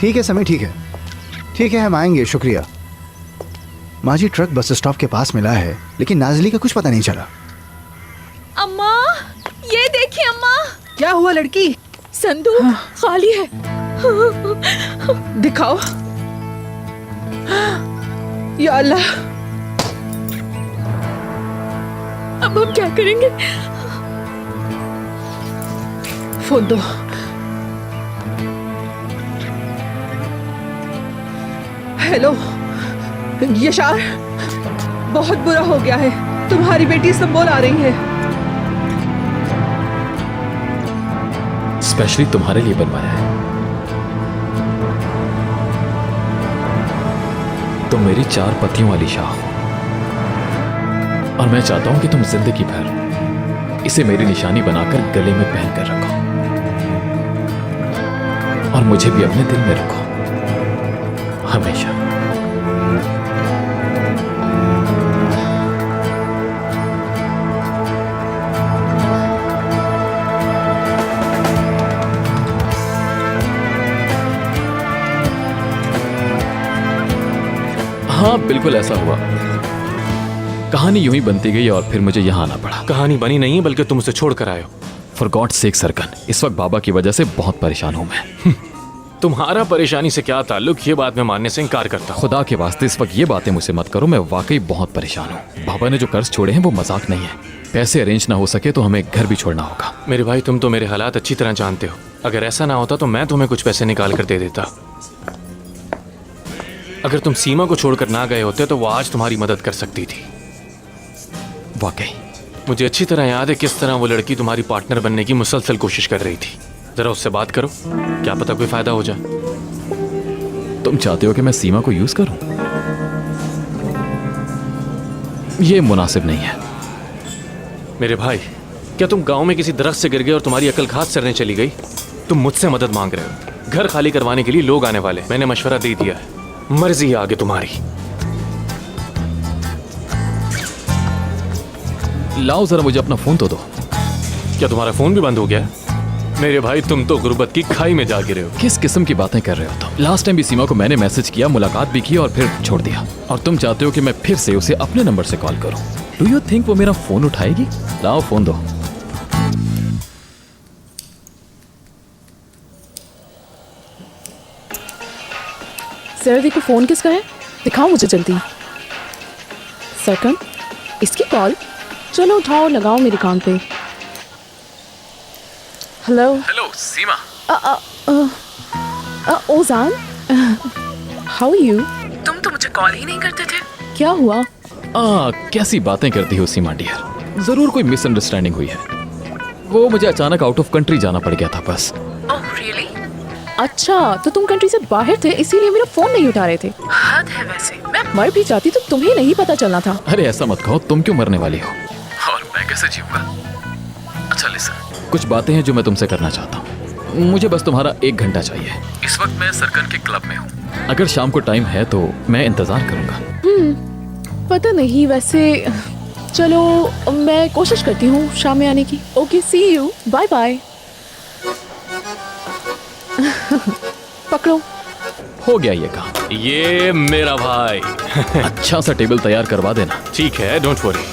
ठीक है समय, ठीक है, ठीक है, हम आएंगे, शुक्रिया। माँ जी, ट्रक बस स्टॉप के पास मिला है, लेकिन नाजली का कुछ पता नहीं चला। अम्मा, ये देखिए अम्मा। क्या हुआ लड़की? संदूक खाली है। दिखाओ। या अल्लाह, अब हम क्या करेंगे? फोन दो। हेलो यशार, बहुत बुरा हो गया है। तुम्हारी बेटी इस्तांबुल आ रही है। स्पेशली तुम्हारे लिए बनवाया है। तुम मेरी 4 पत्तियों वाली शाख हो और मैं चाहता हूं कि तुम जिंदगी भर इसे मेरी निशानी बनाकर गले में पहन कर रखो और मुझे भी अपने दिल में रखो हमेशा। हाँ बिल्कुल ऐसा हुआ। कहानी यूं ही बनती गई और फिर मुझे यहां आना पड़ा। कहानी बनी नहीं है, बल्कि तुम उसे छोड़ कर आए हो। फॉर गॉड सेक सरकन, इस वक्त बाबा की वजह से बहुत परेशान हूं मैं। तुम्हारा परेशानी से क्या ताल्लुक, ये बात मैं मानने से इनकार करता हूं। खुदा के वास्ते इस वक्त ये बातें मुझसे मत करो, मैं वाकई बहुत परेशान हूँ। बाबा ने जो कर्ज छोड़े हैं वो मजाक नहीं है। पैसे अरेंज ना हो सके तो हमें घर भी छोड़ना होगा। मेरे भाई, तुम तो मेरे हालात अच्छी तरह जानते हो। अगर ऐसा ना होता तो मैं तुम्हें कुछ पैसे निकाल कर दे देता। अगर तुम सीमा को छोड़कर ना गए होते तो वो आज तुम्हारी मदद कर सकती थी। वाकई मुझे अच्छी तरह याद है किस तरह वो लड़की तुम्हारी पार्टनर बनने की मुसलसल कोशिश कर रही थी। जरा उससे बात करो, क्या पता कोई फायदा हो जाए। तुम चाहते हो कि मैं सीमा को यूज करूं? ये मुनासिब नहीं है। मेरे भाई, क्या तुम गांव में किसी दरख्त से गिर गए और तुम्हारी अकल घास चरने चली गई? तुम मुझसे मदद मांग रहे हो। घर खाली करवाने के लिए लोग आने वाले, मैंने मशवरा दे दिया है। मर्जी है आगे तुम्हारी। लाओ जरा मुझे अपना फोन तो दो। क्या तुम्हारा फोन भी बंद हो गया? मेरे भाई, तुम तो गुर्बत की खाई में जा गिरे हो। किस किस्म की बातें कर रहे हो तुम? लास्ट टाइम भी सीमा को मैंने मैसेज किया, मुलाकात भी की और फिर छोड़ दिया। और तुम चाहते हो कि मैं फिर से उसे अपने नंबर से कॉल करूं? डू यू थिंक वो मेरा फोन उठाएगी? लाओ फोन दो। सर देखो, फोन किसका है? दिखाओ मुझे जल्दी। सरकन, इसकी कॉल। चलो उठाओ, लगाओ मेरे कान पे। हेलो। हेलो सीमा। ओजान, हाउ आर यू? तुम तो मुझे कॉल ही नहीं करते थे। क्या हुआ? कैसी बातें करती हो सीमा डियर। जरूर कोई मिसअंडरस्टैंडिंग हुई है। वो मुझे अचानक आउट ऑफ कंट्री जाना पड़ गया था बस। Oh really? अच्छा, तो तुम कंट्री से बाहर थे, इसीलिए मेरा फोन नहीं उठा रहे थे। हद है वैसे। मैं मर भी जाती तो तुम्हें नहीं पता चलना था। अरे ऐसा मत कहो, तुम क्यों मरने वाली हो? और मैं कैसे जीऊंगा? अच्छा लिसन, कुछ बातें हैं जो मैं तुमसे करना चाहता हूँ। मुझे बस तुम्हारा 1 घंटा चाहिए। इस वक्त मैं सरकन के क्लब में हूँ। अगर शाम को टाइम है तो मैं इंतजार करूंगा। पता नहीं, वैसे चलो मैं कोशिश करती हूँ शाम में आने की। Okay, see you, bye bye. पकड़ो। हो गया ये काम। ये मेरा भाई। अच्छा सा टेबल तैयार करवा देना। ठीक है, डोंट वरी।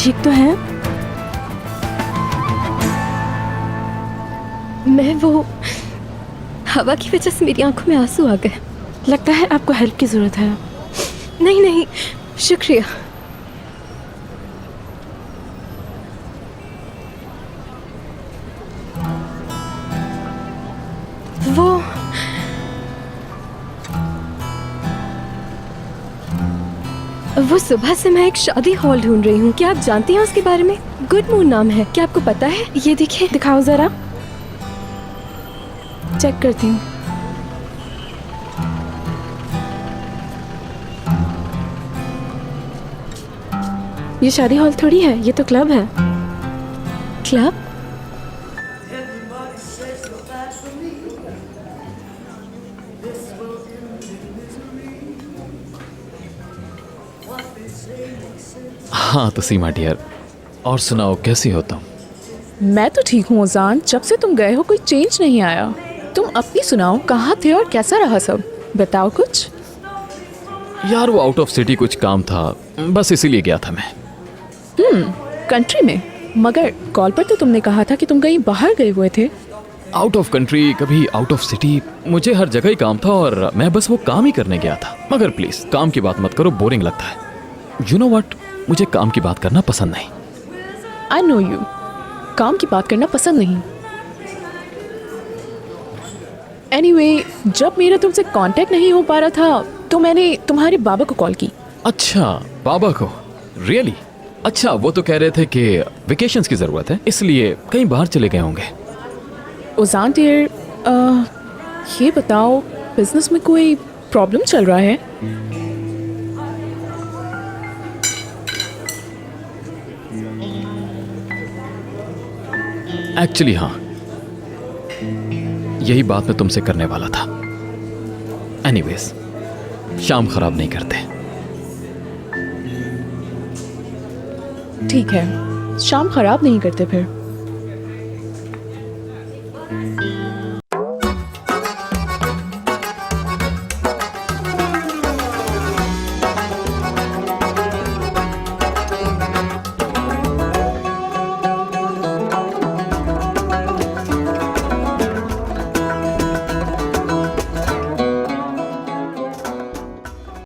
ठीक तो है? मैं वो हवा की वजह से मेरी आंखों में आंसू आ गए। लगता है आपको हेल्प की ज़रूरत है। नहीं नहीं, शुक्रिया। वो सुबह से मैं एक शादी हॉल ढूंढ रही हूँ। क्या आप जानती हैं उसके बारे में? गुड मून नाम है, क्या आपको पता है? ये देखिए। दिखाओ ज़रा, चेक करती हूँ। ये शादी हॉल थोड़ी है, ये तो क्लब है। क्लब? हाँ तो सीमा डियर, और सुनाओ कैसी हो तुम? मैं तो ठीक हूँ ओजान, जब से तुम गए हो कोई चेंज नहीं आया। तुम अपनी सुनाओ, कहाँ थे और कैसा रहा सब? बताओ कुछ। यार वो आउट ऑफ सिटी कुछ काम था, बस इसीलिए गया था मैं। कंट्री में? मगर कॉल पर तो तुमने कहा था कि तुम कहीं बाहर गए हुए थे। आउट ऑफ कंट्री कभी आउट ऑफ सिटी, मुझे हर जगह ही काम था और मैं बस वो काम ही करने गया था। मगर प्लीज काम की बात मत करो, बोरिंग लगता है। यू नो व्हाट, मुझे काम की बात करना पसंद नहीं। आई नो यू, काम की बात करना पसंद नहीं। एनीवे, जब मेरा तुमसे कांटेक्ट नहीं हो पा रहा था तो मैंने तुम्हारे बाबा को कॉल की। अच्छा, बाबा को? रियली? अच्छा, वो तो कह रहे थे कि वेकेशंस की ज़रूरत है, इसलिए कहीं बाहर चले गए होंगे। ओजान डियर, ये बताओ बिजनेस में कोई प्रॉब्लम चल रहा है? एक्चुअली हाँ, यही बात मैं तुमसे करने वाला था। एनीवेज, शाम खराब नहीं करते। ठीक है, शाम खराब नहीं करते फिर।